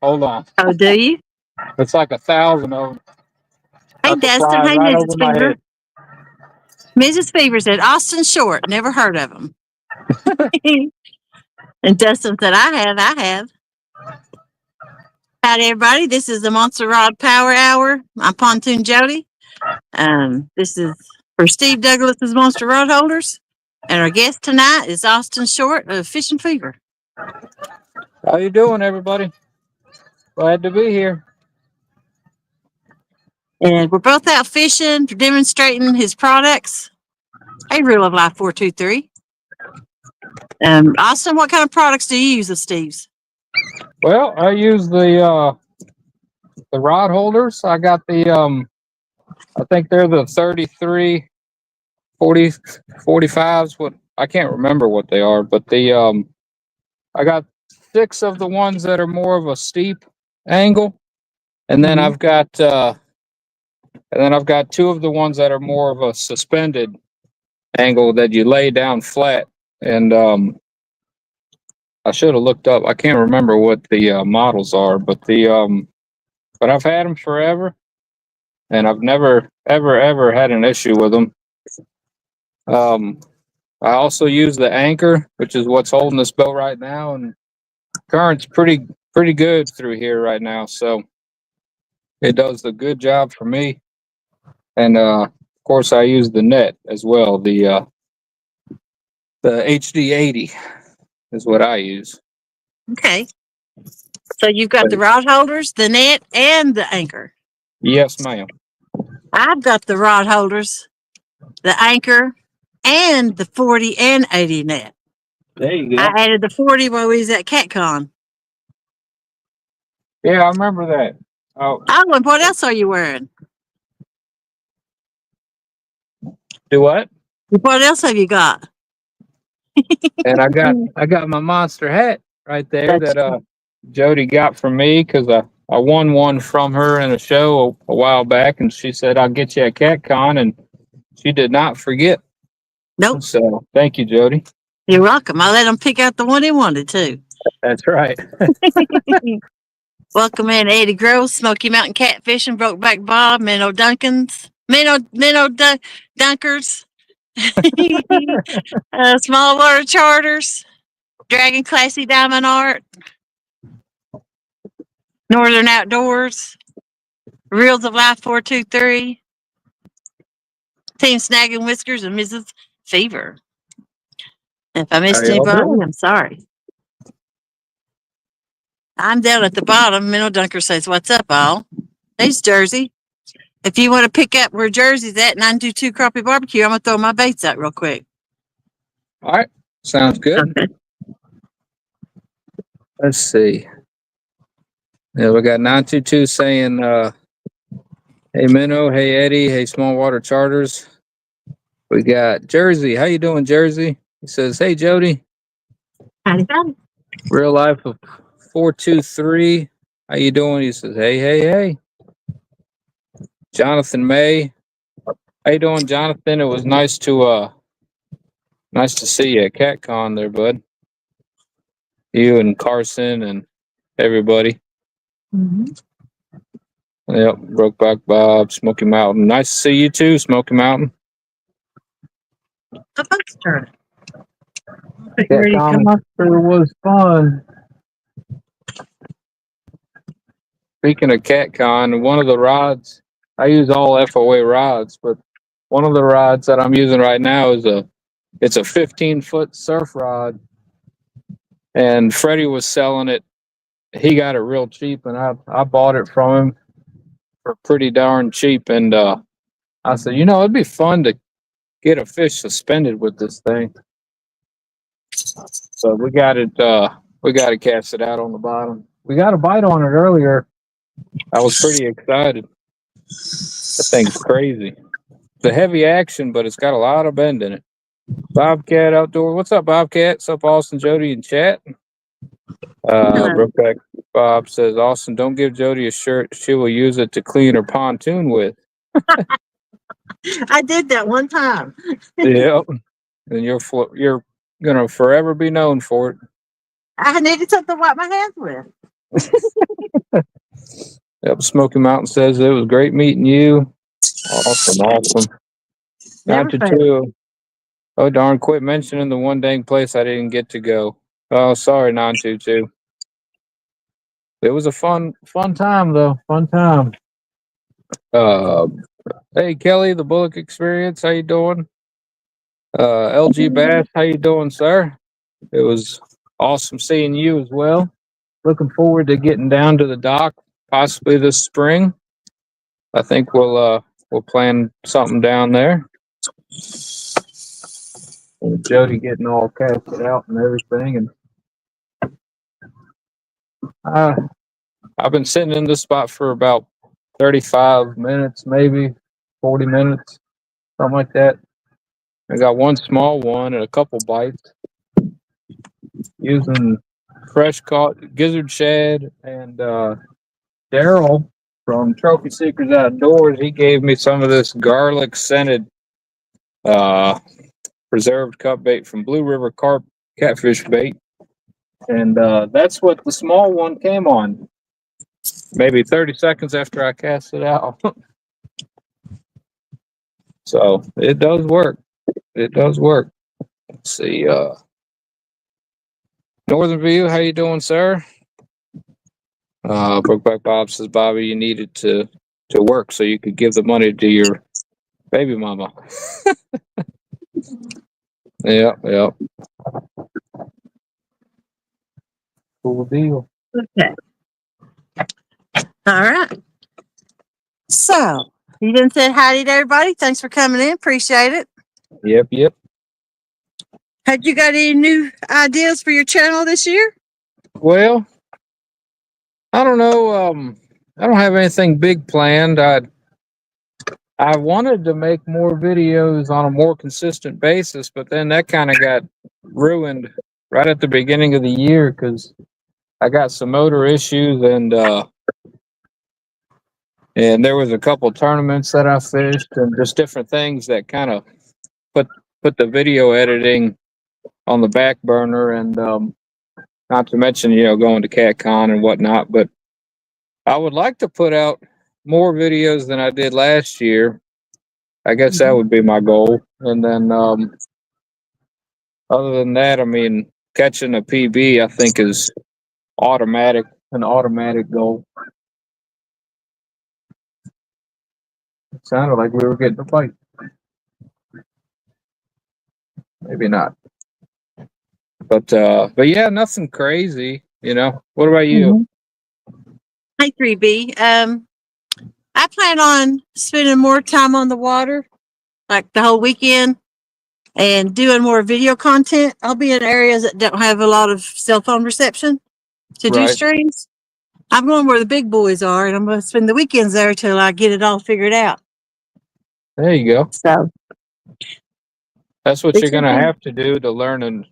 Hold on. Oh, do you? It's like 1,000 of them. Hey, About to Dustin. fly Hey, right Mrs. over my Fever. head. Mrs. Fever said, Austin Short. Never heard of him. And Dustin said, I have. Howdy, everybody. This is the Monster Rod Power Hour. I'm Pontoon Jody. This is for Steve Douglas's Monster Rod Holders. And our guest tonight is Austin Short of Fishing Fever. How you doing, everybody? Glad to be here. And we're both out fishing, demonstrating his products. Hey, Rule of Life 423. Austin, what kind of products do you use of Steve's? Well, I use the rod holders. I got the I think they're the 33, 40, 45s. What I can't remember what they are, but I got 6 of the ones that are more of a steep angle, and then Mhm. I've got 2 of the ones that are more of a suspended angle that you lay down flat. And I should have looked up. I can't remember what the models are, but but I've had them forever, and I've never ever had an issue with them. Um, I also use the anchor, which is what's holding this boat right now, and current's pretty good through here right now, so it does a good job for me. And of course, I use the net as well. The HD80 is what I use. Okay. So you've got the rod holders, the net, and the anchor. Yes, ma'am. I've got the rod holders, the anchor, and the 40 and 80 net. There you go. I added the 40 when we was at CatCon. Yeah, I remember that. Oh, And what else are you wearing? do what? What else have you got? And I got my monster hat right there that Jody got from me because I won one from her in a show a while back, and she said I'll get you at CatCon, and she did not forget. Nope. So thank you, Jody. You're welcome. I let him pick out the one he wanted to. That's right. Welcome in Eddie Gross, Smoky Mountain Catfishing, Brokeback Bob, Minnow Dunkers, Small Water Charters, Dragon Classy Diamond Art, Northern Outdoors, Reels of Life 423, Team Snagging Whiskers, and Mrs. Fever. If I missed How y'all anybody, doing? I'm sorry. I'm down at the bottom. Minnow Dunker says, "What's up, all?" There's Jersey. If you want to pick up where Jersey's at, 922 Crappie Barbecue, I'm going to throw my baits out real quick. All right. Sounds good. Okay. Let's see. Yeah, we got 922 saying, hey, Minnow. Hey, Eddie. Hey, Small Water Charters. We got Jersey. How you doing, Jersey? He says, hey, Jody. Howdy, howdy. Real Life of 423. How you doing? He says, hey, hey, hey. Jonathan May. How you doing, Jonathan? It was nice to see you at CatCon there, bud. You and Carson and everybody. Mm-hmm. Yep, Brokeback Bob, Smoky Mountain. Nice to see you too, Smoky Mountain. The boat's turning. CatCon was fun. Speaking of CatCon, one of the rods, I use all FOA rods, but one of the rods that I'm using right now is it's a 15-foot surf rod, and Freddie was selling it. He got it real cheap, and I bought it from him for pretty darn cheap. And I said, it'd be fun to get a fish suspended with this thing. So we got it. We got to cast it out on the bottom. We got a bite on it earlier. I was pretty excited. That thing's crazy. It's a heavy action, but it's got a lot of bend in it. Bobcat Outdoor. What's up, Bobcat? What's up, Austin, Jody, in chat? Brokeback Bob says, Austin, don't give Jody a shirt. She will use it to clean her pontoon with. I did that one time. Yep. And you're gonna forever be known for it. I needed something to wipe my hands with. Yep, Smoky Mountain says it was great meeting you. Awesome. Never fails. 922. Oh darn, quit mentioning the one dang place I didn't get to go. Oh, sorry, 922. It was a fun time though. Fun time. Uh, hey Kelly, the Bullock Experience, how you doing? LG Bass, how you doing, sir? It was awesome seeing you as well. Looking forward to getting down to the dock possibly this spring. I think we'll plan something down there. And Jody getting all casted out and everything, and I've been sitting in this spot for about 35 minutes, maybe 40 minutes, something like that. I got one small one and a couple bites using fresh caught gizzard shad, and Daryl from Trophy Seekers Outdoors, he gave me some of this garlic scented preserved cut bait from Blue River Carp Catfish Bait, and that's what the small one came on. Maybe 30 seconds after I cast it out. So it does work. It does work. Let's see. Northern View, how you doing, sir? Brokeback Bob says, Bobby, you needed to work so you could give the money to your baby mama. Yeah. Cool deal. Okay. All right. So you done said howdy to everybody. Thanks for coming in. Appreciate it. Yep. Have you got any new ideas for your channel this year? Well, I don't know. I don't have anything big planned. I wanted to make more videos on a more consistent basis, but then that kind of got ruined right at the beginning of the year because I got some motor issues, and there was a couple tournaments that I fished and just different things that kind of put the video editing on the back burner, and not to mention, going to CatCon and whatnot. But I would like to put out more videos than I did last year. I guess that would be my goal. And then other than that, I mean, catching a PB, I think, is an automatic goal. It sounded like we were getting a bite. Maybe not. But yeah, nothing crazy, What about you? Hey, 3B. I plan on spending more time on the water, like the whole weekend, and doing more video content. I'll be in areas that don't have a lot of cell phone reception to do Right. streams. I'm going where the big boys are, and I'm going to spend the weekends there till I get it all figured out. There you go. So That's what you're going to have to do to learning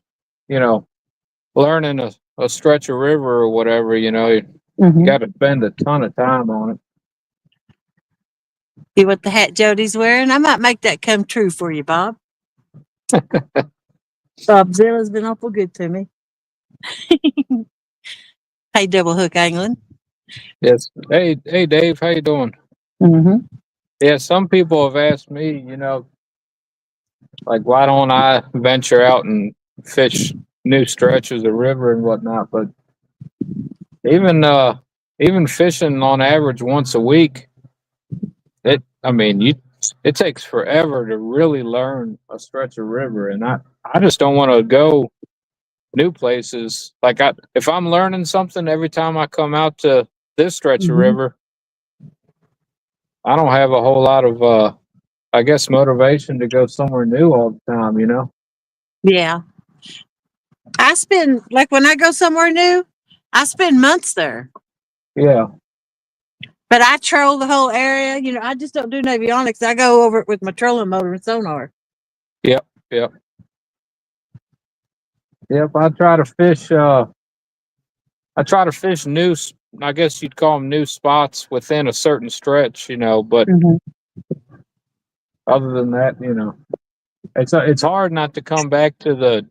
a stretch of river or whatever, you got to spend a ton of time on it. See what the hat Jody's wearing. I might make that come true for you, Bob. Bob Zilla's been awful good to me. Hey, Double Hook Angling. Yes. Hey, Dave, how you doing? Yeah, some people have asked me, like, why don't I venture out and fish new stretches of river and whatnot? But even fishing on average once a week, it takes forever to really learn a stretch of river, and I just don't want to go new places. Like, if I'm learning something every time I come out to this stretch of river, I don't have a whole lot of I guess motivation to go somewhere new all the time, Yeah. I spend, like, when I go somewhere new, I spend months there. Yeah. But I troll the whole area. I just don't do navionics. I go over it with my trolling motor and sonar. Yep. I try to fish new, I guess you'd call them new spots within a certain stretch, but other than that, it's hard not to come back to the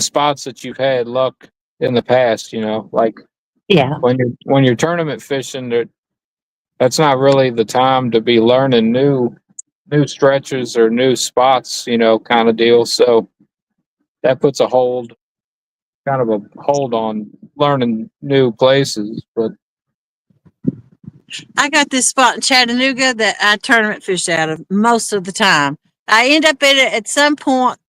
spots that you've had luck in the past, like Yeah. When you're tournament fishing, that's not really the time to be learning new stretches or new spots, kind of deal. So that puts kind of a hold on learning new places. But I got this spot in Chattanooga that I tournament fish out of most of the time. I end up at it at some point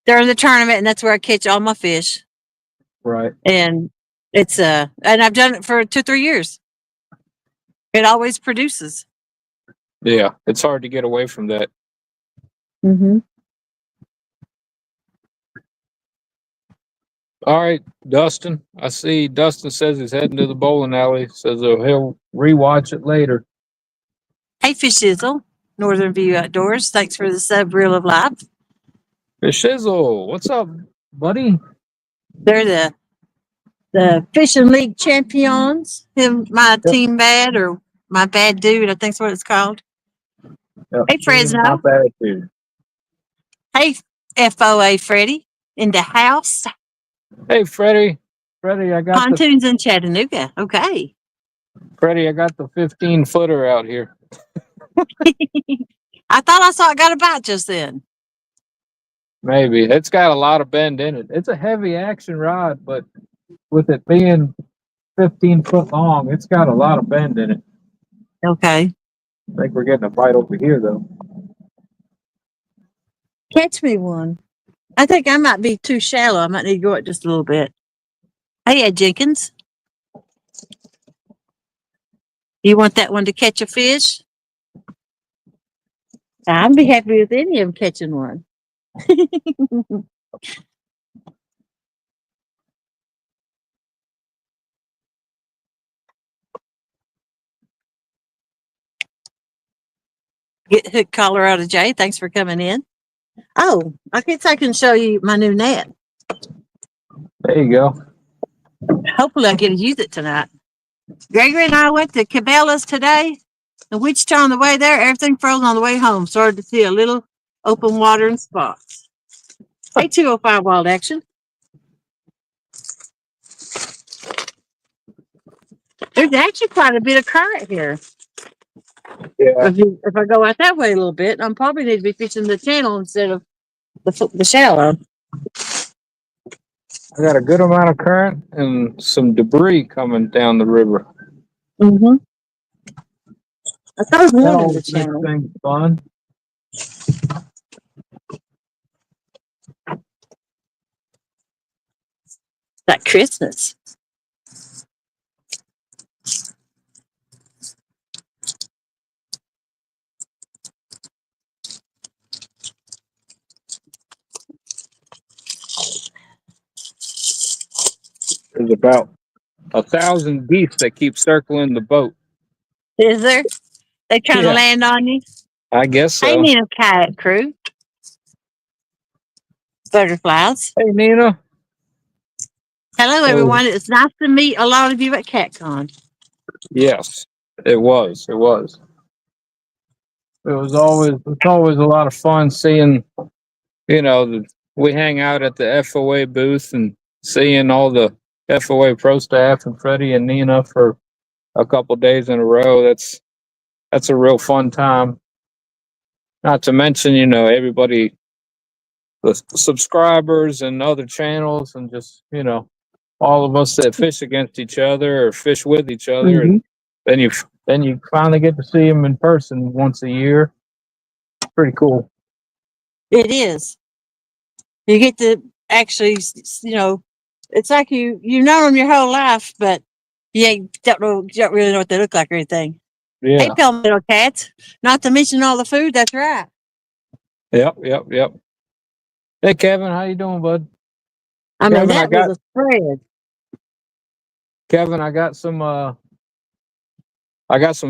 during the tournament, and that's where I catch all my fish. right, And and I've done it for 2-3 years. It always produces. yeah, it's hard to get away from that. Mm-hmm. All right, Dustin. I see Dustin says he's heading to the bowling alley. Says he'll rewatch it later. Hey, Fish Shizzle, Northern View Outdoors. Thanks for the sub reel of life. Fish Shizzle, what's up, buddy? They're the fishing league champions. My Yep. team bad or my bad dude, I think's what it's called. Yep. Hey, Fresno. Not bad, dude. Hey, FOA Freddie in the house. Hey, Freddie. Freddie, I got Pontoons in Chattanooga. Okay. Freddie, I got the 15-footer out here. I thought I saw it got a bite just then. Maybe. It's got a lot of bend in it. It's a heavy action rod, but with it being 15 foot long, it's got a lot of bend in it. Okay. I think we're getting a bite over here, though. Catch me one. I think I might be too shallow. I might need to go up just a little bit. Hey, Ed Jenkins. You want that one to catch a fish? I'd be happy with any of them catching one. Get hook Colorado J. Thanks for coming in. Oh, I guess I can show you my new net. There you go. Hopefully I get to use it tonight. Gregory and I went to Cabela's today. In Wichita on the way there, everything frozen on the way home. Started to see a little open water and spots. Hey, 205 Wild Action. There's actually quite a bit of current here. Yeah. If I go out that way a little bit, I'm probably need to be fishing the channel instead of the shallow. I got a good amount of current and some debris coming down the river. Mm-hmm. I thought it was That one in always the makes channel. things fun. Like Christmas. There's about 1,000 geese that keep circling the boat. Is there? They trying to Yeah. land on you? I guess Hey, so. Nina Kayak Crew. Butterflies. Hey, Nina. Hello, everyone. It's nice to meet a lot of you at CatCon. Yes, it was. It was. It's always a lot of fun seeing, we hang out at the FOA booth and seeing all the FOA pro staff and Freddie and Nina for a couple days in a row. That's a real fun time. Not to mention, everybody, the subscribers and other channels, and just all of us that fish against each other or fish with each other, and then you finally get to see them in person once a year. Pretty cool. It is. You get to actually, it's like you know them your whole life, but you don't really know what they look like or anything. Yeah. Hey, Palmetto Cats. Not to mention all the food. That's right. Yep. Hey, Kevin, how you doing, bud? I mean, Kevin, that was a spread. Kevin, I got some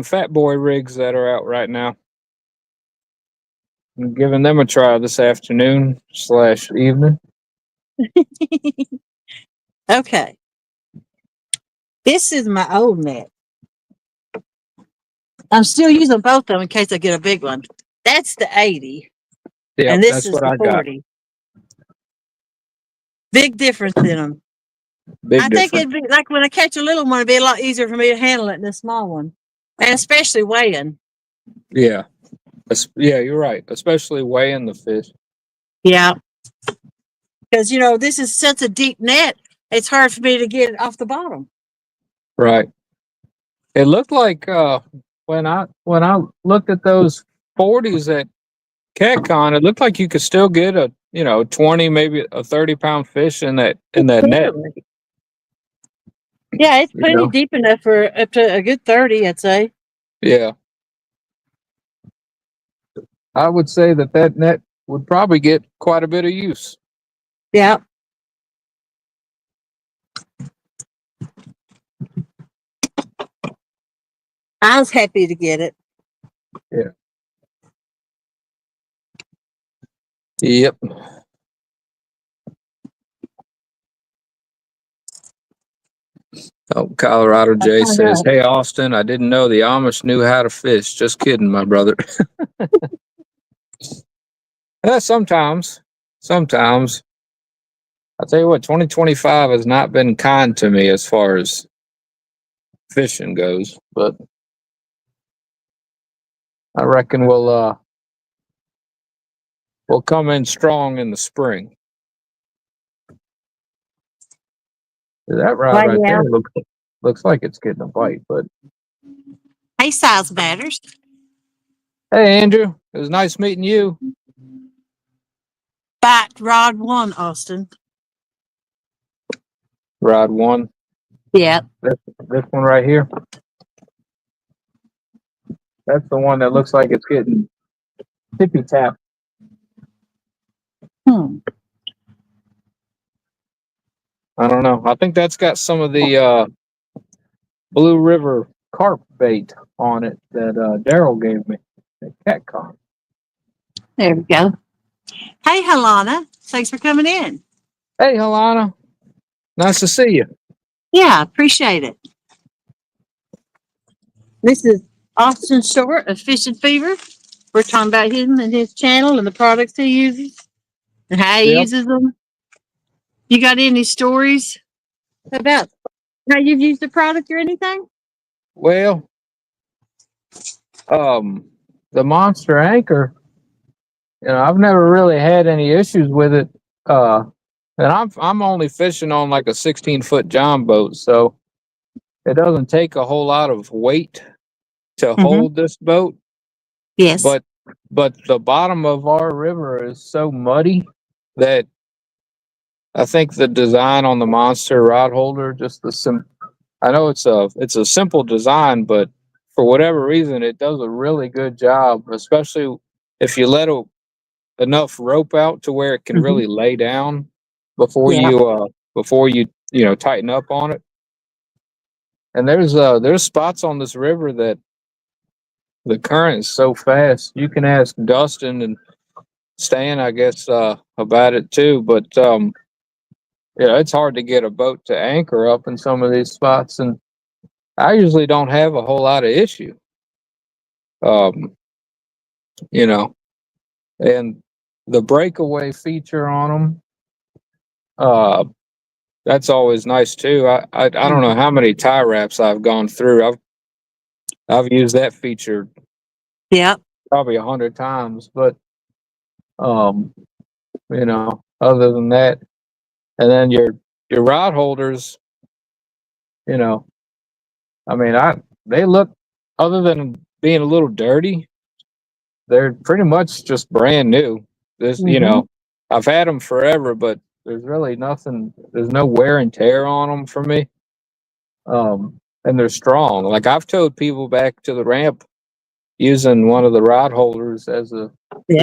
Fat Boy rigs that are out right now. I'm giving them a try this afternoon/evening. Okay. This is my old net. I'm still using both of them in case I get a big one. That's the 80. Yeah, and this that's is what the I got. 40. Big difference in them. Big I think difference. it'd be like when I catch a little one, it'd be a lot easier for me to handle it than a small one, and especially weighing. Yeah. Yeah, you're right. Especially weighing the fish. Yeah, because this is such a deep net. It's hard for me to get it off the bottom. Right. It looked like when I looked at those 40s at CatCon, it looked like you could still get a 20, maybe a 30-pound fish in that net. Yeah, it's You plenty know. deep enough for up to a good 30, I'd say. Yeah. I would say that net would probably get quite a bit of use. Yeah. I was happy to get it. Yeah. Yep. Oh, Colorado Jay found says, out. "Hey Austin, I didn't know the Amish knew how to fish. Just kidding, my brother." Sometimes. I'll tell you what, 2025 has not been kind to me as far as fishing goes, but I reckon we'll come in strong in the spring. That rod Right right now. there looks like it's getting a bite, but Hey, size matters. hey Andrew, it was nice meeting you. Bite rod 1, Austin. Rod 1. Yeah. This one right here. That's the one that looks like it's getting tippy tap. I don't know. I think that's got some of the Blue River carp bait on it that Daryl gave me at CatCon. There we go. Hey, Helena. Thanks for coming in. Hey, Helena. Nice to see you. Yeah, appreciate it. This is Austin Short of Fish and Fever. We're talking about him and his channel and the products he uses and how he Yep. uses them. You got any stories about how you've used the product or anything? Well, the Monster Anchor, I've never really had any issues with it. And I'm only fishing on like a 16-foot John boat, so it doesn't take a whole lot of weight to hold this boat. Yes. But the bottom of our river is so muddy that I think the design on the Monster rod holder, I know it's a simple design, but for whatever reason, it does a really good job, especially if you let enough rope out to where it can really lay down before Yeah. you tighten up on it. And there's spots on this river that the current is so fast. You can ask Dustin and Stan, I guess, about it too. But it's hard to get a boat to anchor up in some of these spots, and I usually don't have a whole lot of issue. And the breakaway feature on them, that's always nice too. I don't know how many tie wraps I've gone through. I've used that feature Yep. probably 100 times, but other than that, and then your rod holders, they look, other than being a little dirty, they're pretty much just brand new. I've had them forever, but there's really nothing. There's no wear and tear on them for me. And they're strong. Like I've towed people back to the ramp using one of the rod holders as a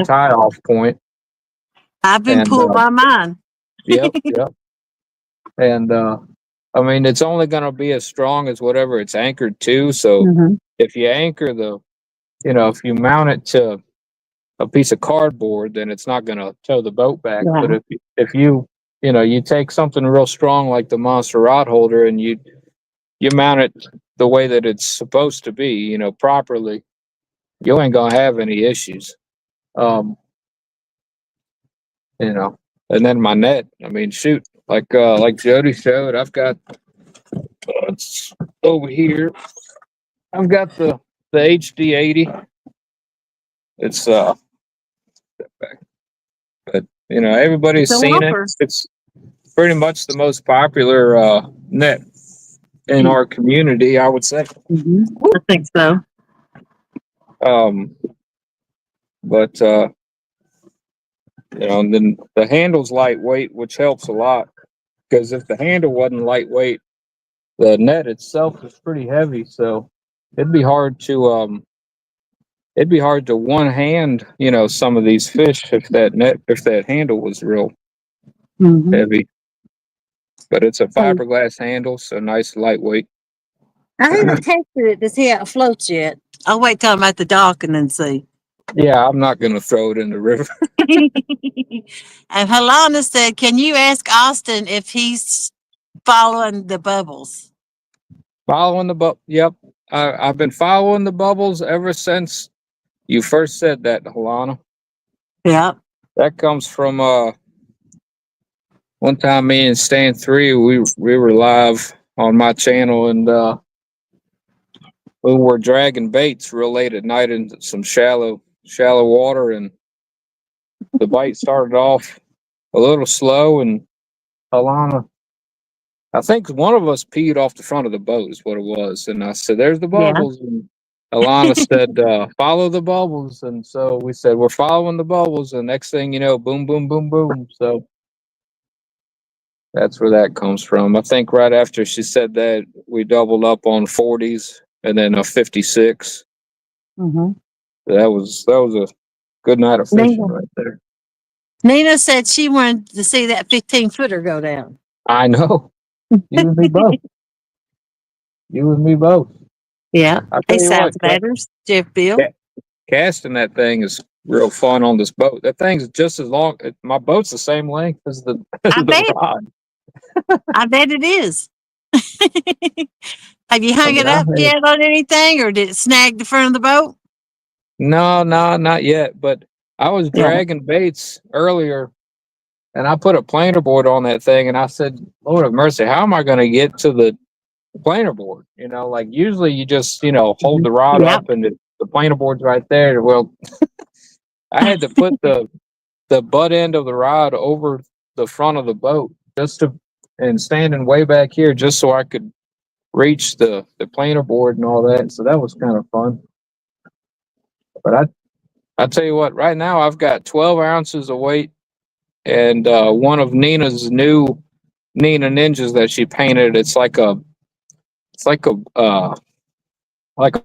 tie off point. I've been pulled by mine. Yep. And it's only going to be as strong as whatever it's anchored to. So if you anchor if you mount it to a piece of cardboard, then it's not going to tow the boat back. Yeah. But if you take something real strong like the Monster rod holder and you mount it the way that it's supposed to be, properly, you ain't gonna have any issues. And then my net, shoot, like Jody showed, I've got it's over here. I've got the HD 80. It's but everybody's It's a seen it. whopper. It's pretty much the most popular net in our community, I would say. I think so. But and then the handle's lightweight, which helps a lot, because if the handle wasn't lightweight, the net itself is pretty heavy, so it'd be hard to one hand, some of these fish if that handle was real heavy. But it's a fiberglass handle, so nice lightweight. I haven't tested it to see how it floats yet. I'll wait till I'm at the dock and then see. Yeah, I'm not gonna throw it in the river. And Halana said, "Can you ask Austin if he's following the bubbles?" Following the Yep, I've been following the bubbles ever since you first said that, Halana. Yep. That comes from one time me and Stan 3, we were live on my channel, and we were dragging baits real late at night in some shallow water, and the bite started off a little slow, and Alana, I think one of us peed off the front of the boat is what it was, and I said, "There's the bubbles," and Alana said, "Follow the bubbles," and so we said, "We're following the bubbles," and next thing you know, boom, boom, boom, boom. So that's where that comes from. I think right after she said that, we doubled up on 40s and then a 56. That was a good night of fishing right there. Nina said she wanted to see that 15-footer go down. I know. You and me both. You and me both. Yeah. Hey, South Batters, Jeff Bill. Casting that thing is real fun on this boat. That thing's just as long. My boat's the same length as the rod. I bet it is. Have you hung it up yet on anything, or did it snag the front of the boat? No, not yet. But I was dragging baits earlier, and I put a planer board on that thing, and I said, "Lord have mercy, how am I going to get to the planer board?" Like usually you just hold the rod up, and the planer board's right there. Well, I had to put the butt end of the rod over the front of the boat and standing way back here just so I could reach the planer board and all that. So that was kind of fun. But I tell you what, right now I've got 12 ounces of weight, and one of Nina's new Nina Ninjas that she painted. It's like a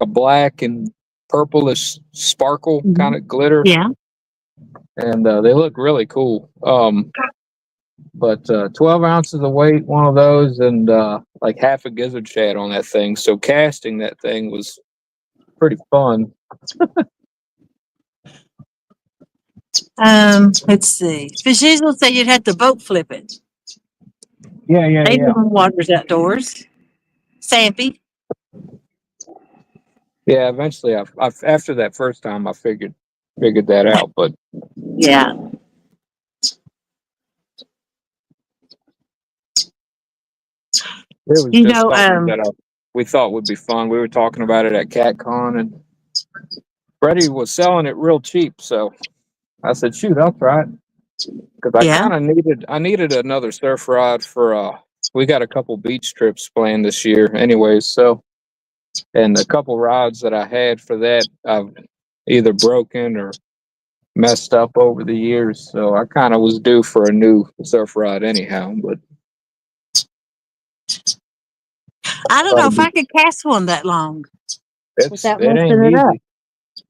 black and purplish sparkle kind of glitter. Yeah. And they look really cool. But 12 ounces of weight, one of those, and like half a gizzard shad on that thing. So casting that thing was pretty fun. Let's see. Fishies will say you'd have to boat flip it. Yeah. Waters Outdoors. Sampy. Yeah, eventually, after that first time, I figured that out. But yeah, it was something that we thought would be fun. We were talking about it at CatCon, and Freddie was selling it real cheap. So I said, "Shoot, I'll try it," because I kind of needed another surf rod for. We got a couple beach trips planned this year, anyways. So, and a couple rods that I had for that, I've either broken or messed up over the years. So I kind of was due for a new surf rod, anyhow. But I don't know if I could cast one that long. It ain't easy.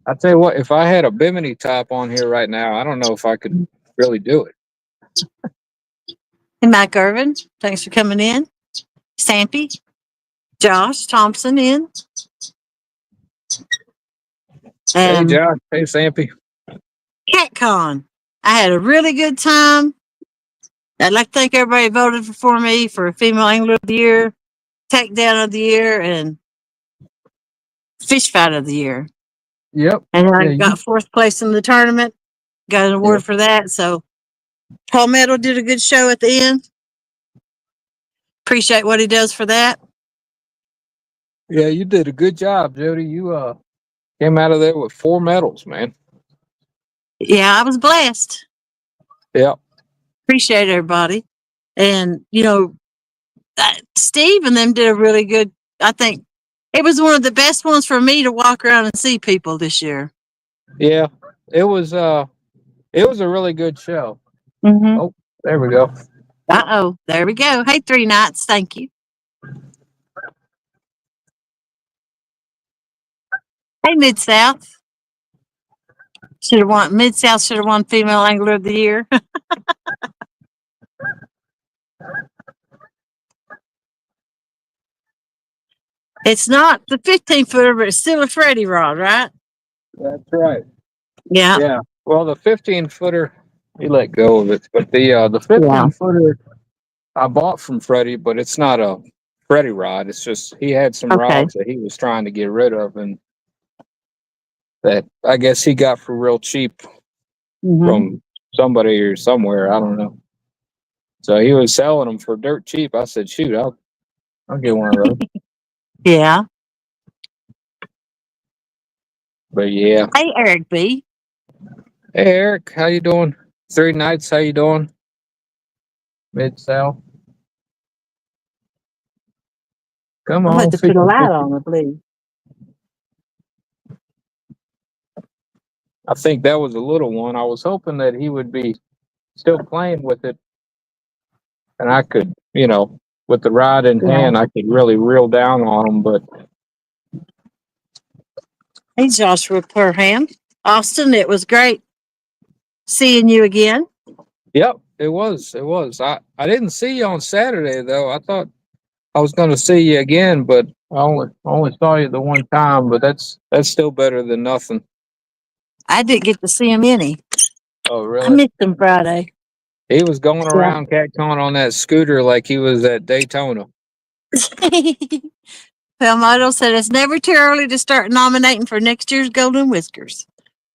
I tell you what, if I had a Bimini top on here right now, I don't know if I could really do it. Hey, Mike Irvin, thanks for coming in. Sampy, Josh Thompson in. Hey, Josh. Hey, Sampy. CatCon. I had a really good time. I'd like to thank everybody who voted for me for Female Angler of the Year, Takedown of the Year, and Fish Fight of the Year. Yep. And I got fourth place in the tournament. Got an award for that. So Palmetto did a good show at the end. appreciate what he does for that. Yeah, you did a good job, Jody. You came out of there with 4 medals, man. Yeah, I was blessed. Yeah. Appreciate everybody. And, Steve and them did a really good, I think it was one of the best ones for me to walk around and see people this year. Yeah. It was a really good show. Mm-hmm. Oh, there we go. Uh-oh, there we go. Hey, 3 Nights, thank you. Hey, Mid-South. Mid-South should have won Female Angler of the Year. It's not the 15-footer, but it's still a Freddy rod, right? That's right. Yeah. Yeah. Well, the 15-footer, he let go of it, but the 15-footer I bought from Freddie, but it's not a Freddie rod. It's just he had some Okay. rods that he was trying to get rid of, and that I guess he got for real cheap from somebody or somewhere. I don't know. So he was selling them for dirt cheap. I said, "Shoot, I'll get one of those." Yeah. But yeah. Hey, Eric B. Hey Eric, how you doing? 3 Nights, how you doing? Mid-South. Come I'm on, about to put a light on, I believe. I think that was a little one. I was hoping that he would be still playing with it, and I could, with the rod in hand, I could really reel down on him. But Hey, Joshua Perham. Austin, it was great seeing you again. yep, it was. It was. I didn't see you on Saturday though. I thought I was going to see you again, but I only saw you the one time. But that's still better than nothing. I didn't get to see him any. Oh, I really? missed him Friday. He was going around catcalling on that scooter like he was at Daytona. Pelmoto said it's never too early to start nominating for next year's Golden Whiskers.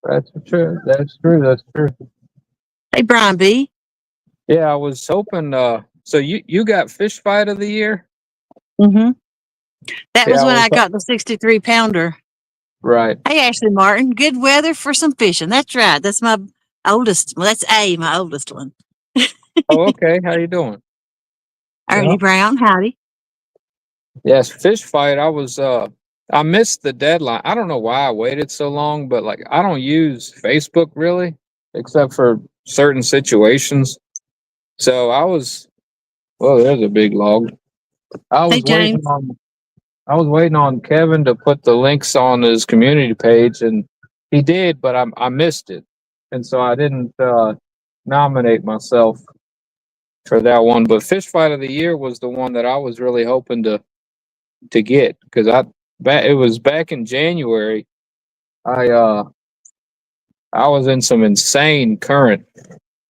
That's true. That's true. That's true. Hey, Brian B. Yeah, I was hoping. So you got Fish Fight of the Year? Mm-hmm. That was Yeah, when I got the 63-pounder. Right. Hey, Ashley Martin. Good weather for some fishing. That's right. That's my oldest. Well, that's my oldest one. Oh, okay. How you doing? Ernie Brown. Howdy. Yes, Fish Fight. I missed the deadline. I don't know why I waited so long, but like I don't use Facebook really, except for certain situations. So there's a big log. I Hey, was James. waiting on Kevin to put the links on his community page, and he did, but I missed it, and so I didn't nominate myself for that one. But Fish Fight of the Year was the one that I was really hoping to get, because it was back in January. I was in some insane current,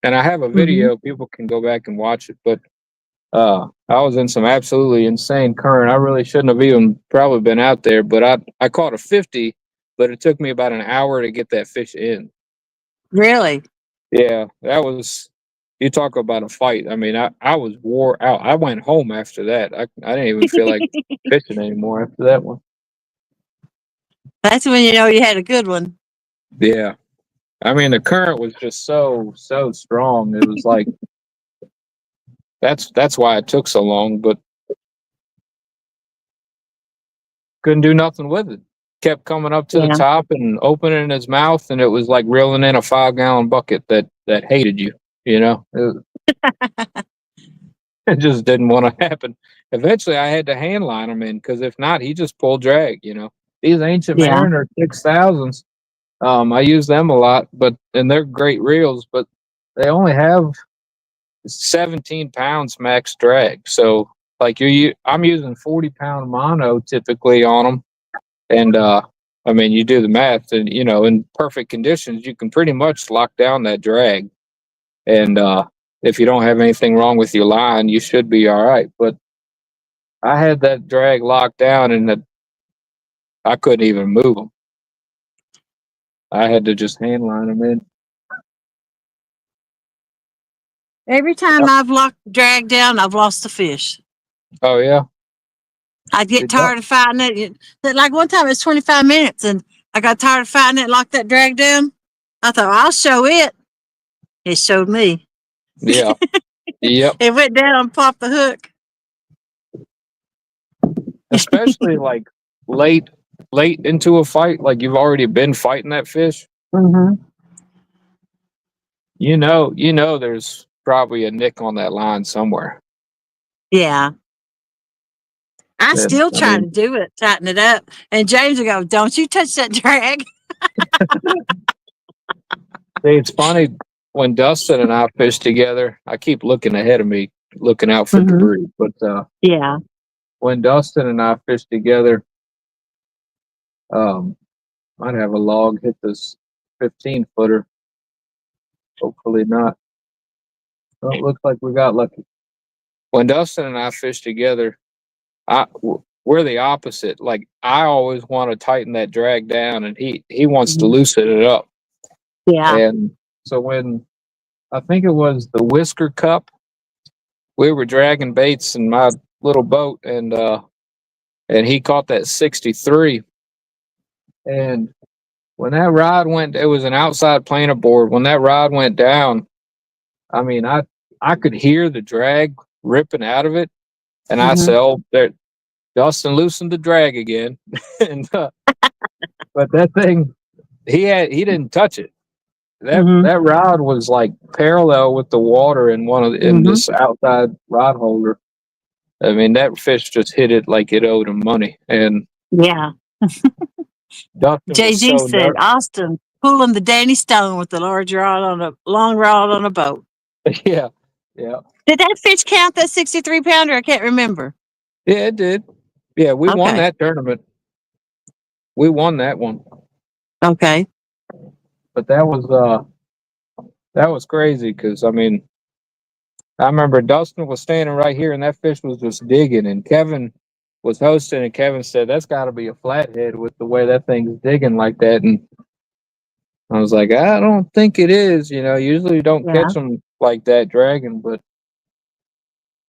and I have a video. People can go back and watch it, but I was in some absolutely insane current. I really shouldn't have even probably been out there, but I caught a 50, but it took me about an hour to get that fish in. Really? Yeah, you talk about a fight. I mean, I was wore out. I went home after that. I didn't even feel like fishing anymore after that one. That's when you know you had a good one. Yeah. I mean, the current was just so strong. It was like, that's why it took so long, but couldn't do nothing with it. Kept coming up to the top and opening his mouth, and it was like reeling in a 5-gallon bucket that hated you. It just didn't want to happen. Eventually, I had to hand line him in, because if not, he just pulled drag. These Ancient Mariner 6000s. I use them a lot, and they're great reels, but they only have 17 pounds max drag. So like I'm using 40-pound mono typically on them. And, I mean, you do the math, and, in perfect conditions, you can pretty much lock down that drag. And, if you don't have anything wrong with your line, you should be all right. But I had that drag locked down, and I couldn't even move them. I had to just hand line them in. Every time I've locked drag down, I've lost a fish. Oh yeah. I'd get Good tired of fighting it. Like one time it was 25 minutes and I got tired of fighting it, locked that drag down. I thought, I'll show it. It showed me. Yeah. Yep. It went down and popped the hook. Especially like late into a fight, like you've already been fighting that fish. Mm-hmm. You know there's probably a nick on that line somewhere. Yeah. I And, still I try mean, to do it, tighten it up. And James will go, don't you touch that drag. see, it's funny when Dustin and I fish together. I keep looking ahead of me, looking out for Mm-hmm. debris. But Yeah. when Dustin and I fish together, might have a log hit this 15-footer. Hopefully not. Well, it looks like we got lucky. When Dustin and I fish together, we're the opposite. Like I always want to tighten that drag down, and he wants to Mhm. loosen it up. Yeah. And so when I think it was the Whisker Cup, we were dragging baits in my little boat, and he caught that 63. And when that rod went, it was an outside planer board. When that rod went down, I mean, I could hear the drag ripping out of it, and I Mm-hmm. said, "Oh, there, Dustin loosened the drag again." and but that thing, he didn't touch it. Mm-hmm. That rod was like parallel with the water in Mm-hmm. this outside rod holder. I mean, that fish just hit it like it owed him money, and Yeah. Dustin was JG so said, nervous. Austin pulling the Danny Stone with the large rod on a long rod on a boat. Yeah, yeah, Did that fish count that 63 pounder? I can't remember. yeah. It did. Yeah, we won Okay. that tournament. We won that one, Okay. but that was crazy because I mean, I remember Dustin was standing right here, and that fish was just digging, and Kevin was hosting, and Kevin said, "That's got to be a flathead with the way that thing's digging like that." And I was like, "I don't think it is. You know, usually you don't Yeah. catch them like that dragging, but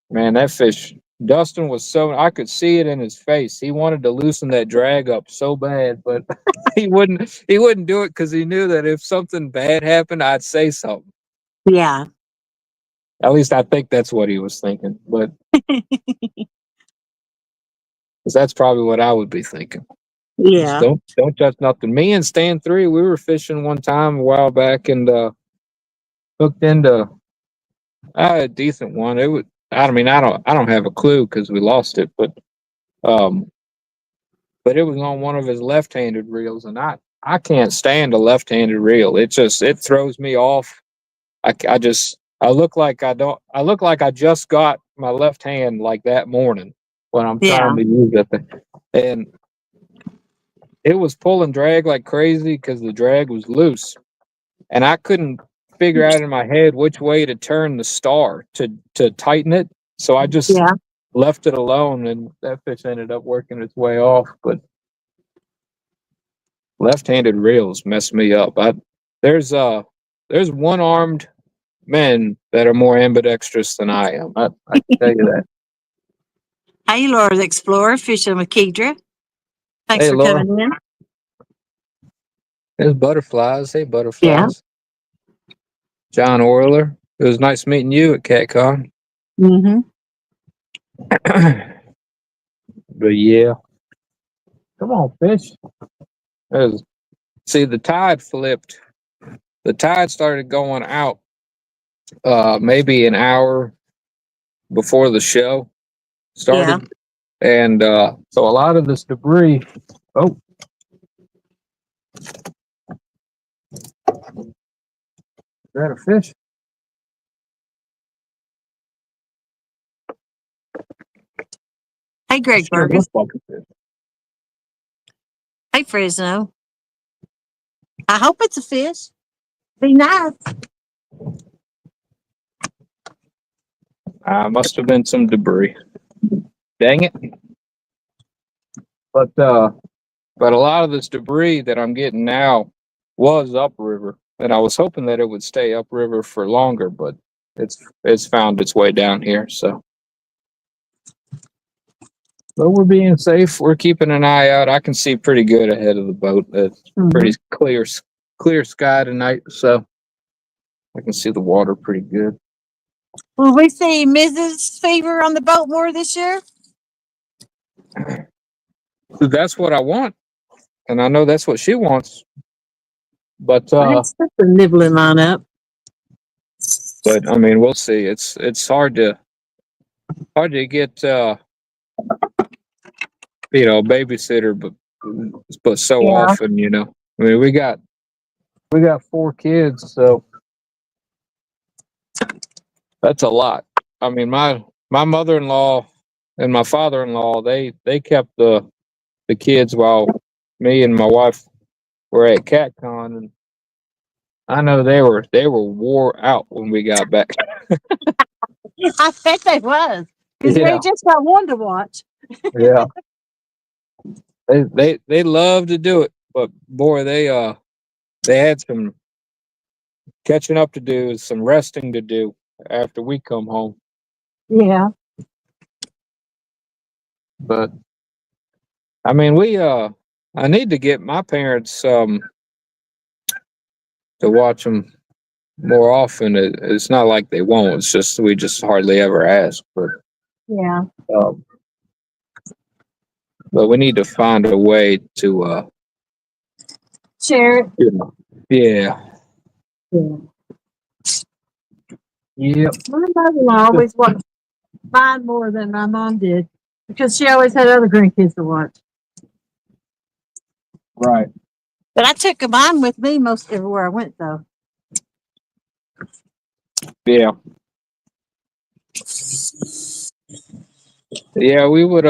man, that fish." Dustin was so I could see it in his face. He wanted to loosen that drag up so bad, but he wouldn't. He wouldn't do it because he knew that if something bad happened, I'd say something. Yeah. At least I think that's what he was thinking. But because that's probably what I would be thinking. Just Yeah. don't touch nothing. Me and Stan 3, we were fishing one time a while back and hooked into a decent one. It was. I mean, I don't have a clue because we lost it, um, but it was on one of his left-handed reels, and I can't stand a left-handed reel. It throws me off. I look like I don't. I look like I just got my left hand like that morning when I'm Yeah. trying to use that thing, and it was pulling drag like crazy because the drag was loose, and I couldn't figure out in my head which way to turn the star to tighten it. So I just Yeah. left it alone, and that fish ended up working its way off. But left-handed reels mess me up. There's there's one-armed men that are more ambidextrous than I am. I can tell you that. Hey, Laura the Explorer, fishing with Kedra. Thanks Hey, for Laura, coming in. there's butterflies. Hey, Yeah. butterflies. John Orler. It was nice meeting you at CatCon. Mm-hmm. But yeah, come on, fish. See, the tide flipped. The tide started going out maybe an hour before the show Yeah. started. And so a lot of this debris. Oh, is that a fish? Hey, Greg Sure Burgess. looks like a fish. Hey, Fresno. I hope it's a fish. Be nice. Must have been some debris. Dang it. But a lot of this debris that I'm getting now was upriver, and I was hoping that it would stay upriver for longer, but it's found its way down here. So But we're being safe. We're keeping an eye out. I can see pretty good ahead of the boat. It's pretty clear sky tonight, so I can see the water pretty good. Will we see Mrs. Fever on the boat more this year? That's what I want, and I know that's what she wants. But I had stuff to nibbling on up. I mean, we'll see. It's hard to get babysitter, but so Yeah. often, I mean, we got 4 kids, so that's a lot. I mean, my mother-in-law and my father-in-law, they kept the kids while me and my wife were at CatCon, and I know they were wore out when we got back. I bet they was. Because Yeah. we just got one to watch. Yeah. They love to do it, but boy, they had some catching up to do, some resting to do after we come home. Yeah. But I mean, I need to get my parents to watch them more often. It's not like they won't. It's just we just hardly ever ask. Yeah. But we need to find a way to Share it. yeah. Yeah. Yep. My mother-in-law always watched mine more than my mom did because she always had other grandkids to watch. Right. But I took mine with me most everywhere I went, though. Yeah. Yeah, we would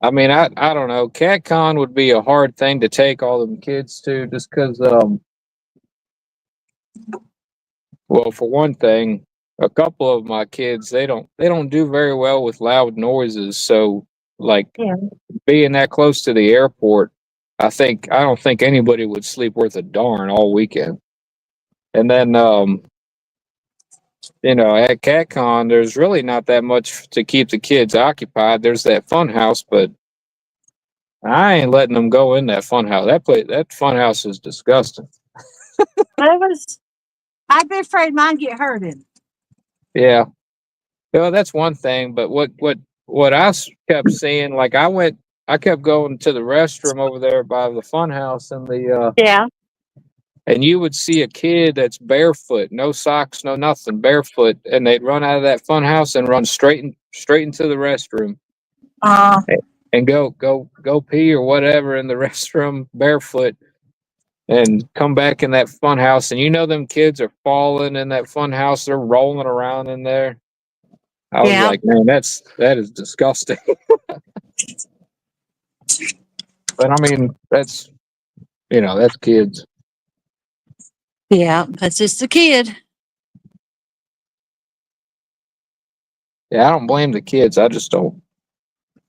I mean, I don't know. CatCon would be a hard thing to take all them kids to, just because well, for one thing, a couple of my kids, they don't do very well with loud noises. So, like, Yeah. being that close to the airport, I don't think anybody would sleep worth a darn all weekend. And then at CatCon, there's really not that much to keep the kids occupied. There's that fun house, but I ain't letting them go in that fun house. That fun house is disgusting. I'd be afraid mine get hurt in. Yeah. Well, that's one thing, but what kept seeing, like I kept going to the restroom over there by the fun house and Yeah. and you would see a kid that's barefoot, no socks, no nothing, barefoot, and they'd run out of that fun house and run straight into the restroom and go pee or whatever in the restroom barefoot and come back in that fun house. And them kids are falling in that fun house, they're rolling around in there. I was like, man, that is disgusting. But I mean, that's kids. Yeah, that's just a kid. Yeah, I don't blame the kids. I just don't.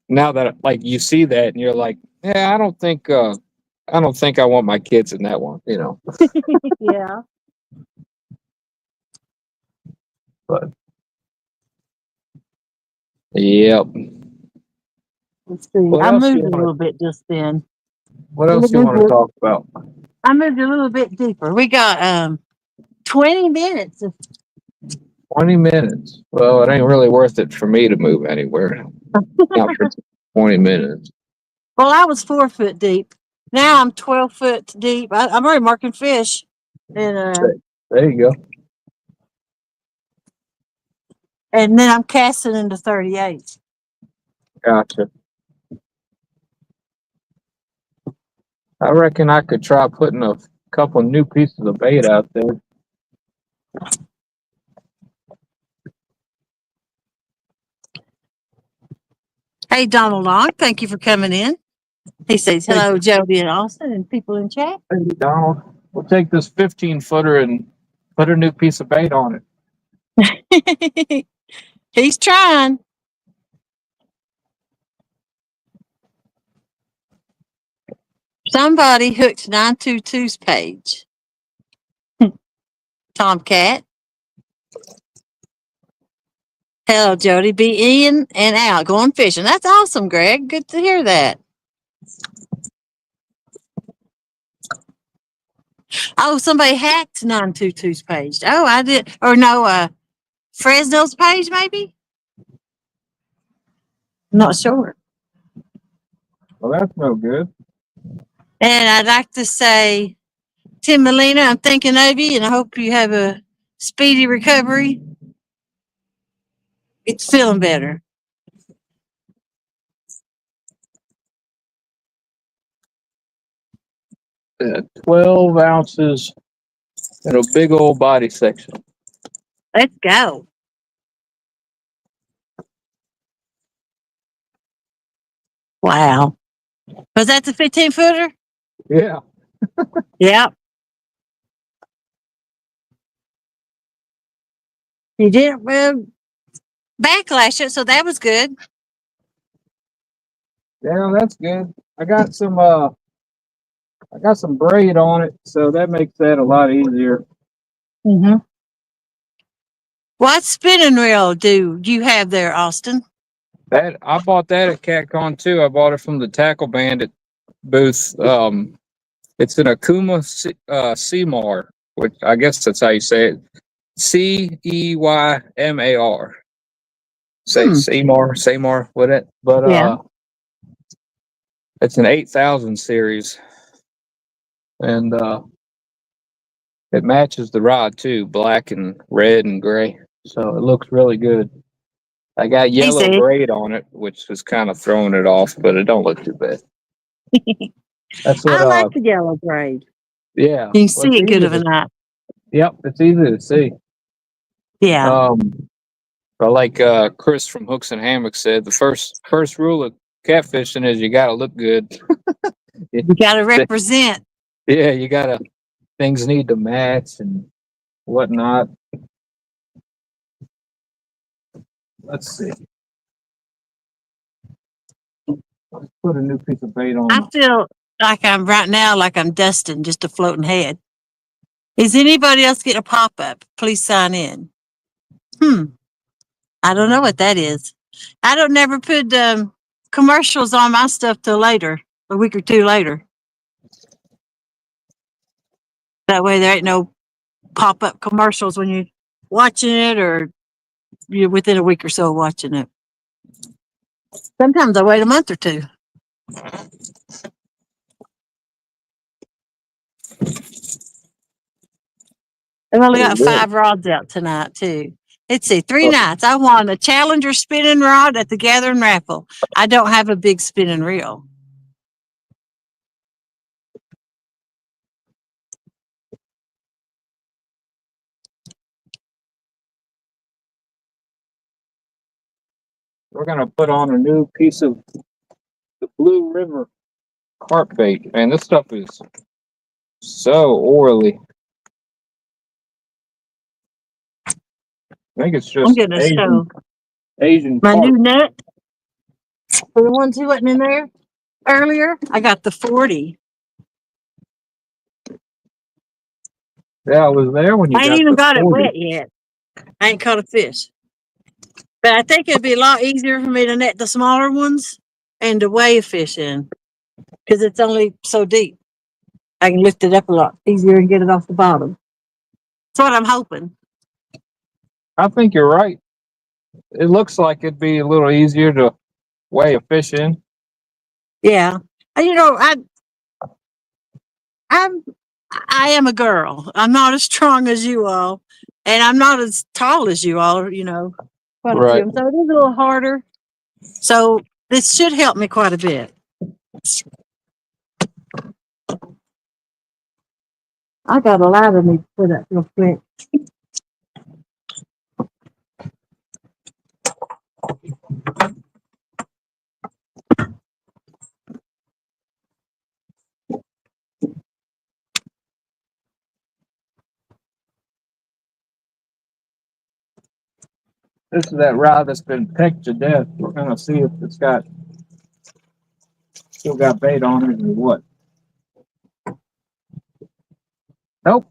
Now that like you see that and you're like, yeah, I don't think I want my kids in that one, Yeah. But yep. Let's see. I moved a little bit just then. What else do you want to talk about? I moved a little bit deeper. We got 20 minutes. 20 minutes. Well, it ain't really worth it for me to move anywhere. Not for 20 minutes. Well, I was 4 foot deep. Now I'm 12 foot deep. I'm already marking fish. And there you go. And then I'm casting into 38. Gotcha. I reckon I could try putting a couple new pieces of bait out there. Hey, Donald Long, thank you for coming in. He says, hello, Jody and Austin and people in chat. Hey, Donald, we'll take this 15-footer and put a new piece of bait on it. He's trying. Somebody hooked 922's page. Tomcat. Hello, Jody. Be in and out going fishing. That's awesome, Greg. Good to hear that. Oh, somebody hacked 922's page. Oh, I did. Or no, Fresno's page, maybe? Not sure. Well, that's no good. And I'd like to say, Tim Molina, I'm thinking of you, and I hope you have a speedy recovery. It's feeling better. 12 ounces and a big old body section. Let's go. Wow. Was that the 15-footer? Yeah. Yep. You didn't backlash it, so that was good. Yeah, that's good. I got some braid on it, so that makes that a lot easier. Mm-hmm. What spinning reel do you have there, Austin? That I bought that at CatCon too. I bought it from the Tackle Bandit booth. It's an Akuma Seymar, which I guess that's how you say it. Ceymar. Say Seymar with it. But Yeah. it's an 8000 series. And it matches the rod too, black and red and gray. So it looks really good. I got yellow see. braid on it, which is kind of throwing it off, but it don't look too bad. That's what I like the yellow braid. yeah. You can see it good of a night. Yep, it's easy to see. Yeah. But like Chris from Hooks and Hammocks said, the first rule of catfishing is you gotta look good. You gotta represent. Yeah, you gotta things need to match and whatnot. Let's see. Let's put a new piece of bait on. I feel like I'm right now, like I'm Dustin, just a floating head. Is anybody else getting a pop-up? Please sign in. I don't know what that is. I don't never put commercials on my stuff till later, a week or two later. That way there ain't no pop-up commercials when you're watching it or you're within a week or so of watching it. Sometimes I wait a month or two. I've only got 5 rods out tonight, too. Let's see, 3 nights. I won a Challenger spinning rod at the Gathering Raffle. I don't have a big spinning reel. We're gonna put on a new piece of the Blue River carp bait. Man, this stuff is so oily. I think it's I'm just going to show Asian my carp. new net. For the ones who wasn't in there earlier, I got the 40. Yeah, I was there when you I ain't got even the got it 40. wet yet. I ain't caught a fish. But I think it'd be a lot easier for me to net the smaller ones and to weigh a fish in because it's only so deep. I can lift it up a lot easier and get it off the bottom. That's what I'm hoping. I think you're right. It looks like it'd be a little easier to weigh a fish in. Yeah. You know, I am a girl. I'm not as strong as you all, and I'm not as tall as you all, you know. Quite a few. Right. So it is a little harder. So this should help me quite a bit. I got a lot of me to put up real quick. This is that rod that's been pecked to death. We're gonna see if it's still got bait on it or what. Nope.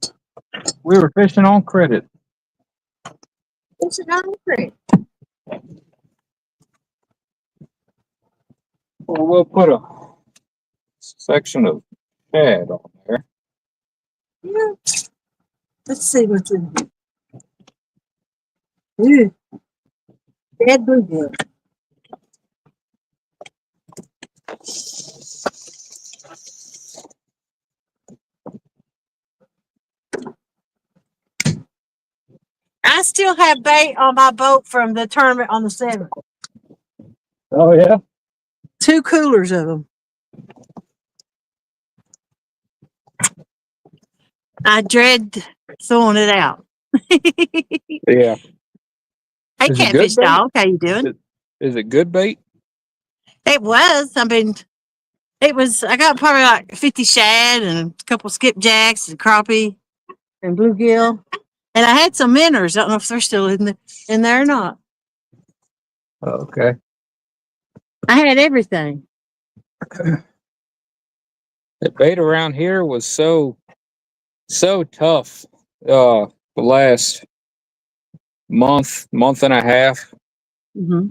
We were fishing on credit. It's an creek. Well, we'll put a section of shad on there. Yeah. Let's see what's in here. Ooh, red bluegill. I still have bait on my boat from the tournament on the 7th. Oh yeah. 2 coolers of them. I dread throwing it out. Yeah. Hey, Is it Catfish good bait? Dog, how you doing? Is it good bait? It was. I mean, it was. I got probably like 50 shad and a couple skipjacks and crappie and bluegill, and I had some minnows. I don't know if they're still in there or not. Okay. I had everything. The bait around here was so tough. The last month and a half. Mm-hmm.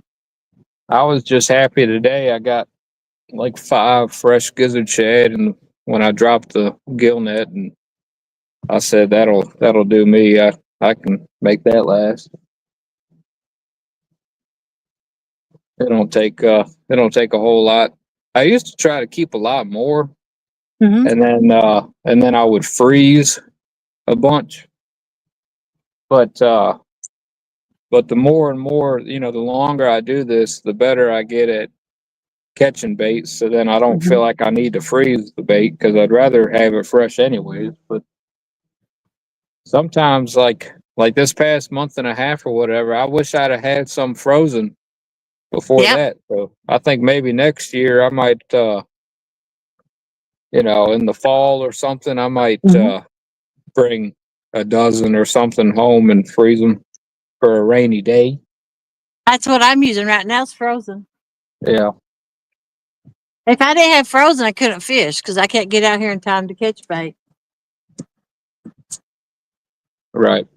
I was just happy today. I got like 5 fresh gizzard shad, and when I dropped the gill net, and I said that'll do me. I can make that last. It don't take a whole lot. I used to try to keep a lot more, Mm-hmm. and then I would freeze a bunch. But the more and more, the longer I do this, the better I get at catching bait. So then I don't feel like I need to freeze the bait because I'd rather have it fresh anyways. But sometimes, like this past month and a half or whatever, I wish I'd have had some frozen before Yep. that. So I think maybe next year I might, in the fall or something, I might bring a dozen or something home and freeze them for a rainy day. That's what I'm using right now. It's frozen. Yeah. If I didn't have frozen, I couldn't fish because I can't get out here in time to catch bait. Right.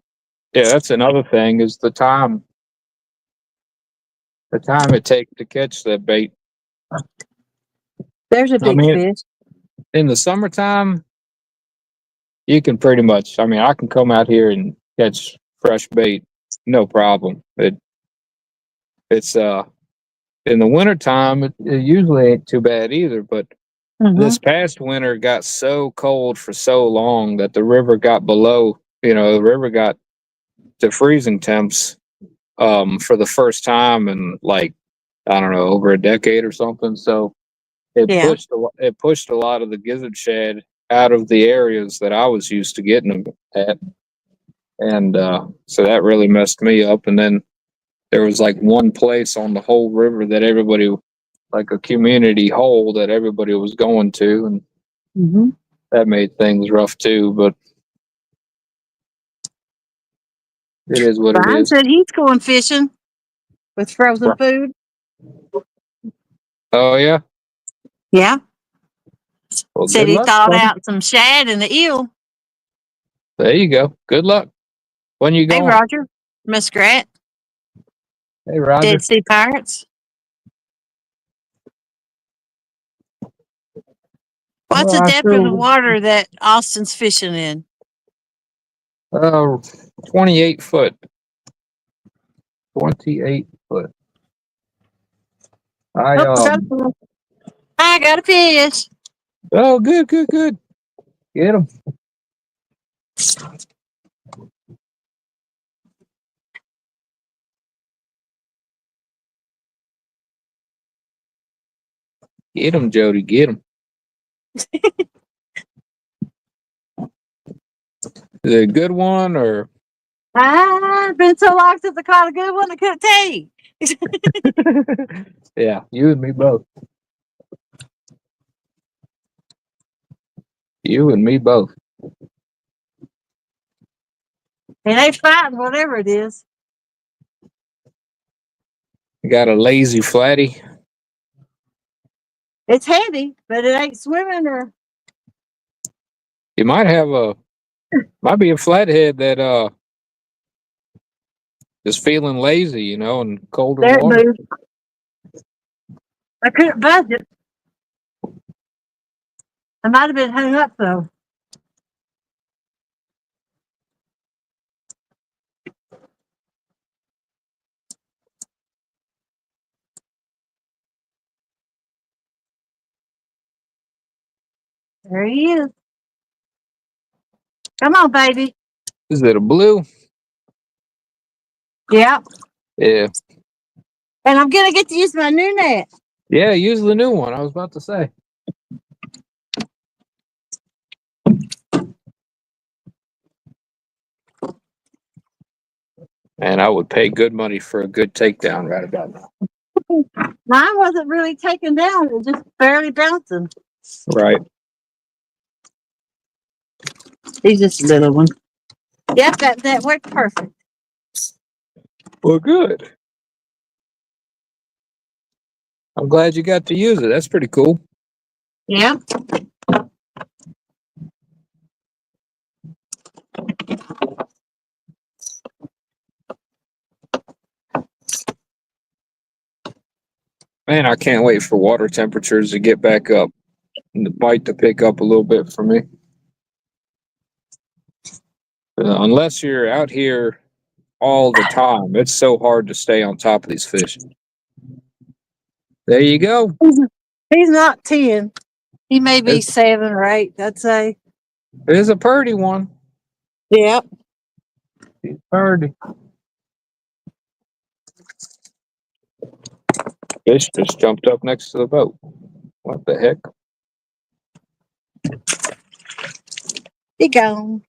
Yeah, that's another thing is the time it takes to catch that bait. There's a big fish. In the summertime, you can pretty much, I can come out here and catch fresh bait, no problem. It's in the wintertime, it usually ain't too bad either, but this past winter got so cold for so long that the river got below, the river got to freezing temps for the first time in like, I don't know, over a decade or something. So it pushed a lot of the gizzard shad out of the areas that I was used to getting them at. And so that really messed me up. And then there was like one place on the whole river that everybody, like a community hole that everybody was going to, and that made things rough too. But it is what Brian it is. said he's going fishing with frozen food. Oh yeah. Yeah. Well, said he thawed out some shad and the eel. There you go. Good luck. When you going? Hey, Roger. Muskrat. Hey, Roger. Dead Sea Pirates. What's the depth of the water that Austin's fishing in? 28 foot. 28 foot. I got a fish. Oh, good. Get him. Get him, Jody. Get him. Is it a good one or? Been so long since I caught a good one, I couldn't tell you. Yeah, you and me both. You and me both. It ain't fighting, whatever it is. You got a lazy flatty. It's heavy, but it ain't swimming or. You might be a flathead that just feeling lazy, you know, in colder There it water. moved. I couldn't budge it. I might have been hung up though. There he is. Come on, baby. Is it a blue? Yeah. Yeah. And I'm gonna get to use my new net. Yeah, use the new one. I was about to say. And I would pay good money for a good takedown right about now. Mine wasn't really taken down, it was just barely bouncing. Right. He's just a little one. Yep, that worked perfect. Well, good. I'm glad you got to use it. That's pretty cool. Yep. Man, I can't wait for water temperatures to get back up and the bite to pick up a little bit for me. Unless you're out here all the time, it's so hard to stay on top of these fish. There you go. He's not 10. He may be It's- 7 or 8, I'd say. There's a purdy one. Yep. He's purdy. Fish just jumped up next to the boat. What the heck? He gone.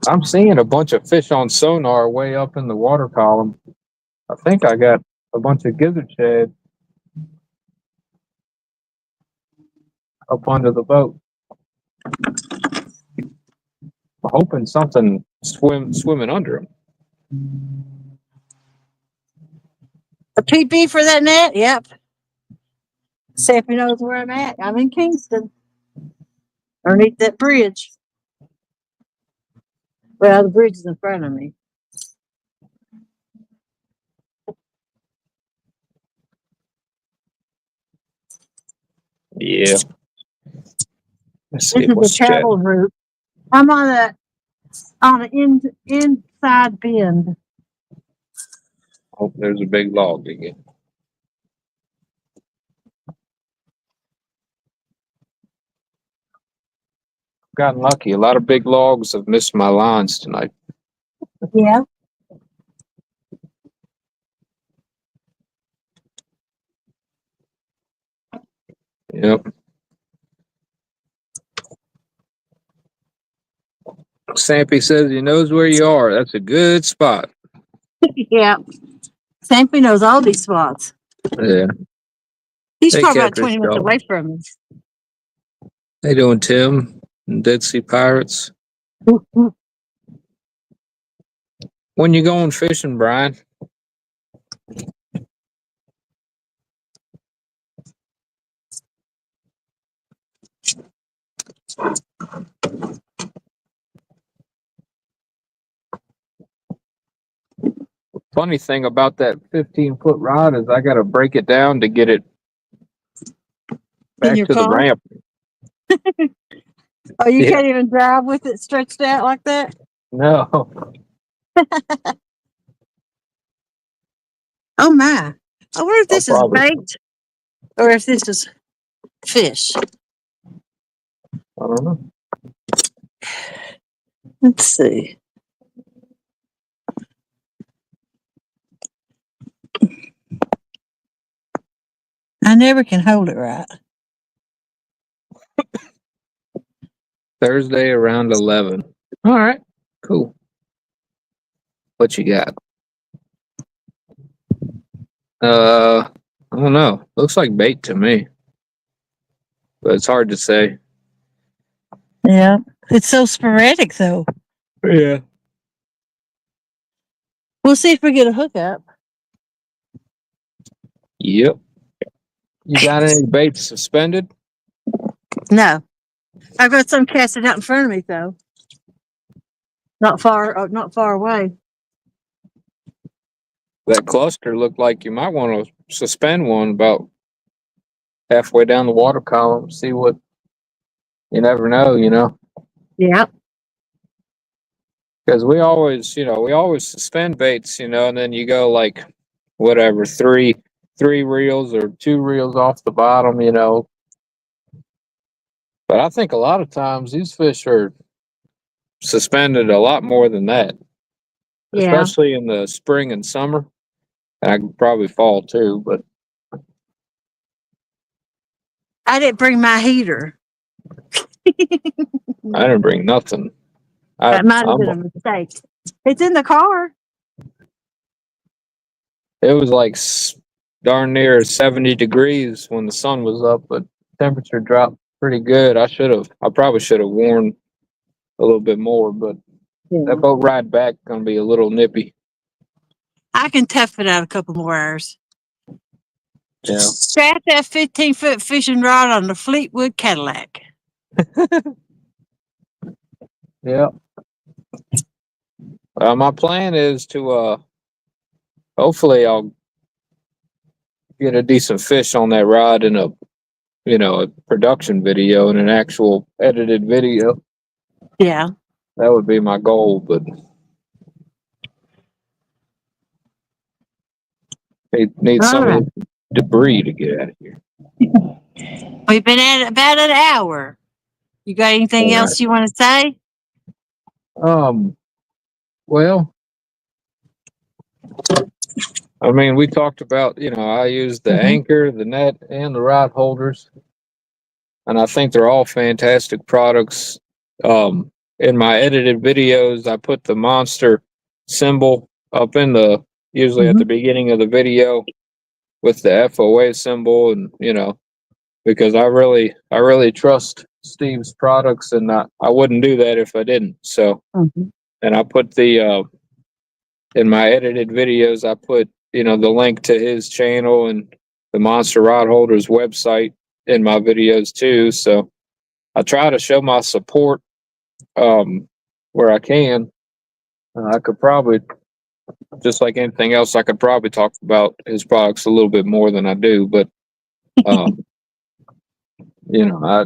I'm seeing a bunch of fish on sonar way up in the water column. I think I got a bunch of gizzard shad up under the boat. I'm hoping something swimming under them. A PB for that net? Yep. See if he knows where I'm at. I'm in Kingston. Underneath that bridge. Well, the bridge is in front of me. Yeah. Let's see This is the what's travel route. I'm on an inside bend. Oh, there's a big log again. Gotten lucky. A lot of big logs have missed my lines tonight. Yeah. Yep. Sampy says he knows where you are. That's a good spot. Yeah. Sampy knows all these spots. Yeah. He's Hey, probably about Catfish 20 minutes dog. away from us. How you doing, Tim? And Dead Sea Pirates. When you going fishing, Brian? Funny thing about that 15-foot rod is I got to break it down to get it back your to the car? ramp. Oh, you Yeah. can't even drive with it stretched out like that? No. Oh, my. I wonder if this is probably. bait or if this is fish. I don't know. Let's see. I never can hold it right. Thursday around 11. All right. Cool. What you got? I don't know. Looks like bait to me. But it's hard to say. Yeah. It's so sporadic, though. Yeah. We'll see if we get a hookup. Yep. You got any baits suspended? No. I've got some casted out in front of me, though. Not far away. That cluster looked like you might want to suspend one about halfway down the water column. See what, you never know, Yeah. because we always suspend baits, and then you go like whatever, three reels or two reels off the bottom, But I think a lot of times these fish are suspended a lot more than that, Yeah. especially in the spring and summer. And I could probably fall too, but I didn't bring my heater. I didn't bring nothing. That might have been a mistake. It's in the car. It was like darn near 70 degrees when the sun was up, but temperature dropped pretty good. I probably should have worn a little bit more, but that boat ride back gonna be a little nippy. I can tough it out a couple more hours. Yeah. Strap that 15-foot fishing rod on the Fleetwood Cadillac. Yeah. My plan is to hopefully I'll get a decent fish on that rod in a production video and an actual edited video. Yeah. That would be my goal, but need some of the debris to get out of here. We've been at it about an hour. You got anything else you want to say? Well, I mean, we talked about, I use the anchor, the net, and the rod holders, and I think they're all fantastic products. In my edited videos, I put the Monster symbol up usually at the beginning of the video with the FOA symbol, and because I really trust Steve's products, and I wouldn't do that if I didn't. So, and I put in my edited videos, I put the link to his channel and the Monster Rod Holders website in my videos too. So I try to show my support where I can. I could probably, just like anything else, I could probably talk about his products a little bit more than I do, but I mean, I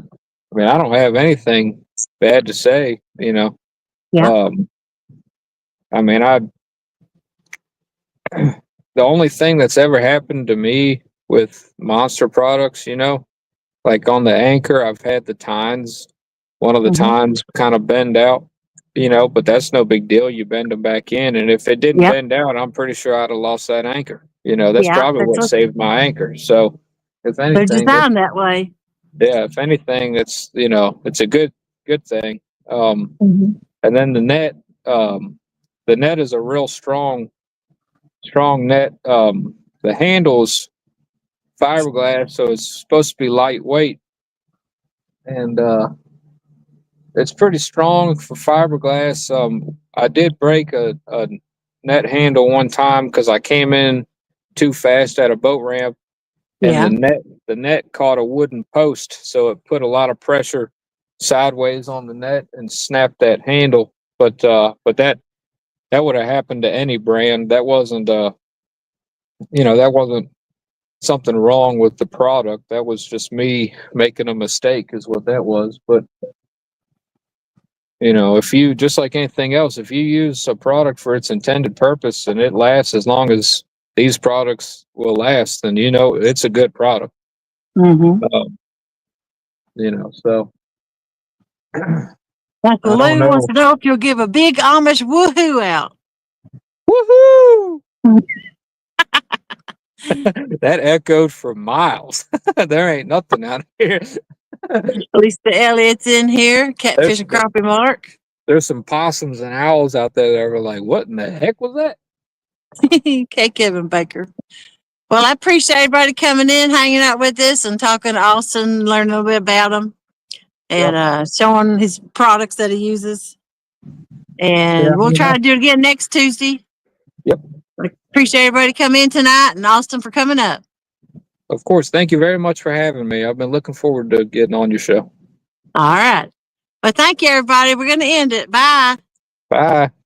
don't have anything bad to say, Yeah. I mean, the only thing that's ever happened to me with Monster products, like on the anchor, I've had the tines, one of the tines kind of bend out, but that's no big deal. You bend them back in. And if it didn't bend out, I'm pretty sure I'd have lost that anchor. That's probably what saved my anchor. So if anything, they're designed that way. Yeah, if anything, it's it's a good thing. And then the net is a real strong net. The handle's fiberglass, so it's supposed to be lightweight, and it's pretty strong for fiberglass. I did break a net handle one time because I came in too fast at a boat ramp, and the net caught a wooden post, so it put a lot of pressure sideways on the net and snapped that handle. But that would have happened to any brand. That wasn't that wasn't something wrong with the product. That was just me making a mistake, is what that was. But if you, just like anything else, if you use a product for its intended purpose and it lasts as long as these products will last, then it's a good product. So Uncle Lou wants to know if you'll give a big Amish woohoo out. Woohoo! That echoed for miles. There ain't nothing out here. At least the Elliott's in here. Catfish and crappie Mark. There's some possums and owls out there that are like, what in the heck was that? Okay, Kevin Baker. Well, I appreciate everybody coming in, hanging out with us, and talking to Austin, learning a little bit about him, and showing his products that he uses. And we'll try to do it again next Tuesday. Yep. I appreciate everybody coming in tonight, and Austin for coming up. Of course. Thank you very much for having me. I've been looking forward to getting on your show. All right. Well, thank you, everybody. We're going to end it. Bye. Bye.